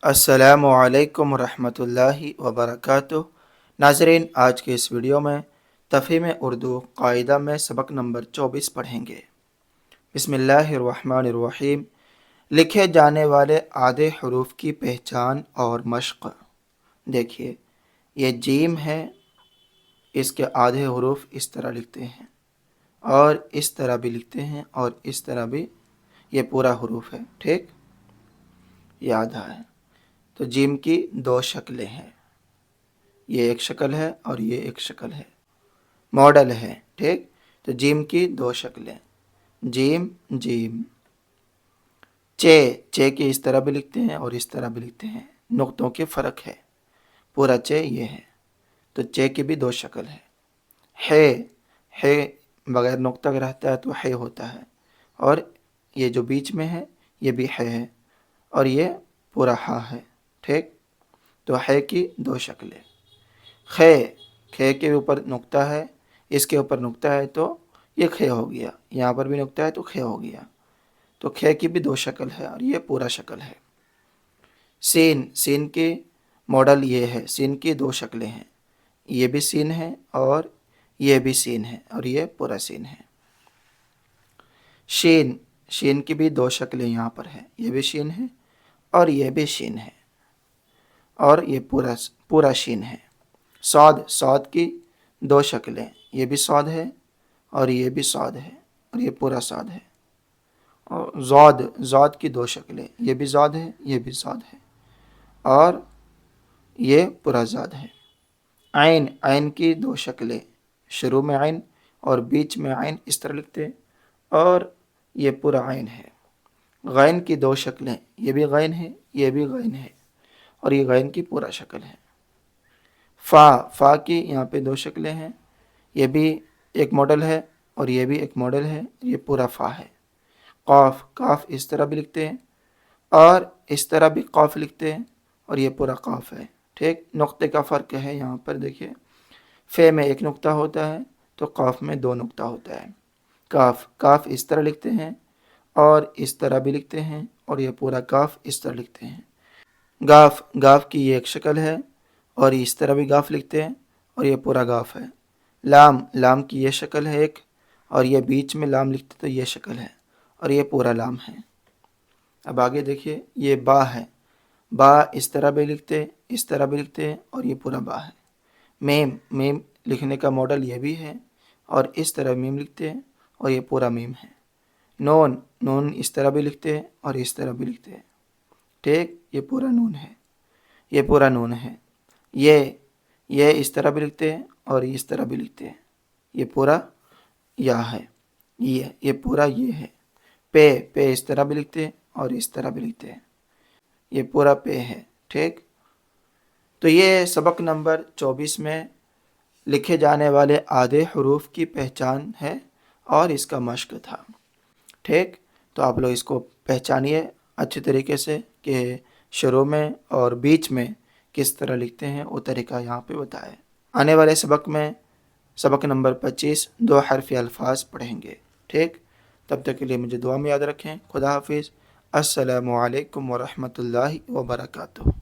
अस्सलामु अलैकुम रहमतुल्लाहि व बरकातुहू। नाज़रीन, आज के इस वीडियो में तफ़हीम उर्दू क़ाइदा में सबक नंबर 24 पढ़ेंगे। बिस्मिल्लाहिर्रहमानिर्रहीम। लिखे जाने वाले आधे हरूफ की पहचान और मश्क। देखिए, ये जीम है, इसके आधे हरूफ इस तरह लिखते हैं और इस तरह भी लिखते हैं और इस तरह भी। ये पूरा हरूफ है, ठीक, ये आधा है। तो जीम की दो शक्लें हैं, ये एक शक्ल है और ये एक शक्ल है, मॉडल है, ठीक। तो जीम की दो शक्लें, जीम जीम। चे की इस तरह भी लिखते हैं और इस तरह भी लिखते हैं, नुक्तों के फ़र्क है। पूरा चे ये है, तो चे की भी दो शक्ल है बग़ैर नुक्ता के रहता है तो है होता है, और ये जो बीच में है ये भी है, और ये पूरा हा है, ठीक। तो है की दो शक्लें। खे के ऊपर नुक्ता है, इसके ऊपर नुक्ता है तो ये खे हो गया, यहाँ पर भी नुक्ता है तो खे हो गया। तो खे की भी दो शक्ल है और ये पूरा शक्ल है। सीन के मॉडल ये है, सीन की दो शक्लें हैं, ये भी सीन है और ये भी सीन है और ये पूरा सीन है। शीन की भी दो शक्लें यहाँ पर है, ये भी शीन है और ये भी शीन है, और ये पूरा शीन है। सौद की दो शक्लें, ये भी सौद है और ये भी सौद है और ये पूरा सौद है। और ज़ौद की दो शक्लें, ये भी ज़ौद है, ये भी सौद है, और ये पूरा ज़ौद है। आइन की दो शक्लें, शुरू में आइन और बीच में आइन इस तरह लिखते हैं, और ये पूरा आइन है। गैन की दो शक्लें, ये भी गैन है, ये भी गैन है, और ये गैन की पूरा शक्ल है। फ़ा की यहाँ पे दो शक्लें हैं, ये भी एक मॉडल है और ये भी एक मॉडल है, ये पूरा फ़ा है। काफ़ इस तरह भी लिखते हैं और इस तरह भी काफ़ लिखते हैं, और ये पूरा काफ़ है, ठीक। नुक्ते का फ़र्क है यहाँ पर, देखिए, फ़े में एक नुक्ता होता है तो काफ़ में दो नुक्ता होता है। काफ़ इस तरह लिखते हैं और इस तरह भी लिखते हैं, और ये पूरा काफ़ इस तरह लिखते हैं। गाफ की ये एक शक्ल है और इस तरह भी गाफ लिखते हैं, और ये पूरा गाफ है। लाम की ये शक्ल है एक, और ये बीच में लाम लिखते तो ये शक्ल है, और ये पूरा लाम है। अब आगे देखिए, ये बा है, बा इस तरह भी लिखते हैं, इस तरह भी लिखते हैं, और ये पूरा बा है। मीम लिखने का मॉडल ये भी है, और इस तरह मीम लिखते हैं, और ये पूरा मीम है। नून इस तरह भी लिखते हैं और इस तरह भी लिखते हैं, ठीक, ये पूरा नून है, ये पूरा नून है। ये इस तरह भी लिखते हैं और इस तरह भी लिखते हैं, ये पूरा या है। ये पूरा ये है। पे इस तरह भी लिखते हैं और इस तरह भी लिखते हैं, ये पूरा पे है, ठीक। तो ये सबक नंबर 24 में लिखे जाने वाले आधे हरूफ की पहचान है और इसका मश्क था, ठीक। तो आप लोग इसको पहचानिए अच्छी तरीके से कि शुरू में और बीच में किस तरह लिखते हैं, वो तरीका यहाँ पे बताया। आने वाले सबक में सबक नंबर 25 दो हरफ़ी अल्फाज पढ़ेंगे, ठीक। तब तक के लिए मुझे दुआ में याद रखें। खुदा हाफिज़। अस्सलामु अलैकुम व रहमतुल्लाहि व बरकातुहू।